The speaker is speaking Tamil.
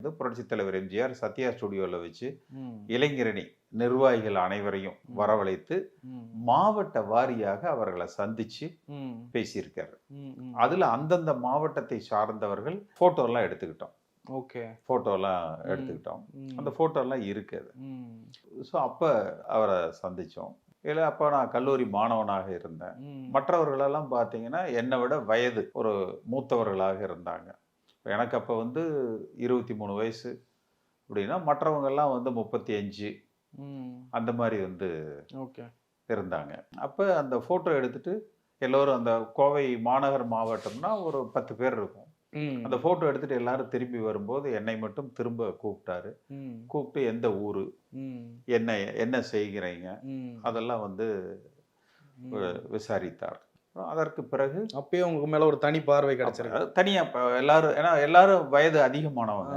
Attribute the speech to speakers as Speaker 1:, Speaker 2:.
Speaker 1: வந்து புரட்சித் தலைவர் எம்ஜிஆர் சத்யா ஸ்டுடியோவில் வச்சு
Speaker 2: ம்.
Speaker 1: இளைஞரணி நிர்வாகிகள் அனைவரையும் வரவழைத்து
Speaker 2: ம்.
Speaker 1: மாவட்ட வாரியாக அவர்களை சந்திச்சு
Speaker 2: ம்.
Speaker 1: பேசியிருக்காரு.
Speaker 2: ம். ம்.
Speaker 1: அதுல அந்தந்த மாவட்டத்தை சார்ந்தவர்கள் போட்டோலாம் எடுத்துக்கிட்டோம்.
Speaker 2: ஓகே.
Speaker 1: போட்டோலாம் எடுத்துக்கிட்டோம். அந்த போட்டோலாம் இருக்குது.
Speaker 2: ம்.
Speaker 1: ஸோ அப்போ அவரை சந்தித்தோம். இல்லை அப்போ நான் கல்லூரி மாணவனாக இருந்தேன்.
Speaker 2: ம்.
Speaker 1: மற்றவர்களெல்லாம் பார்த்தீங்கன்னா என்னை விட வயது ஒரு மூத்தவர்களாக இருந்தாங்க. எனக்கு அப்போ வந்து 23 வயசு அப்படின்னா மற்றவங்கெல்லாம் வந்து 35
Speaker 2: ம்.
Speaker 1: அந்த மாதிரி வந்து
Speaker 2: ஓகே.
Speaker 1: இருந்தாங்க. அப்போ அந்த ஃபோட்டோ எடுத்துட்டு எல்லோரும் அந்த கோவை மாநகர் மாவட்டம்னா ஒரு 10 பேர் இருக்கும்.
Speaker 2: ம்.
Speaker 1: அந்த ஃபோட்டோ எடுத்துட்டு எல்லாரும் திரும்பி வரும்போது என்னை மட்டும் திரும்ப கூப்பிட்டாரு.
Speaker 2: ம்.
Speaker 1: கூப்பிட்டு எந்த ஊர்,
Speaker 2: ம்.
Speaker 1: என்ன என்ன செய்கிறீங்க,
Speaker 2: ம்.
Speaker 1: அதெல்லாம் வந்து விசாரித்தார். அதற்கு பிறகு
Speaker 2: அப்பயே உங்களுக்கு மேல ஒரு தனி பார்வை கிடைச்சிருக்கு.
Speaker 1: தனியாக எல்லாரும் ஏன்னா எல்லாரும் வயது அதிகமானவங்க.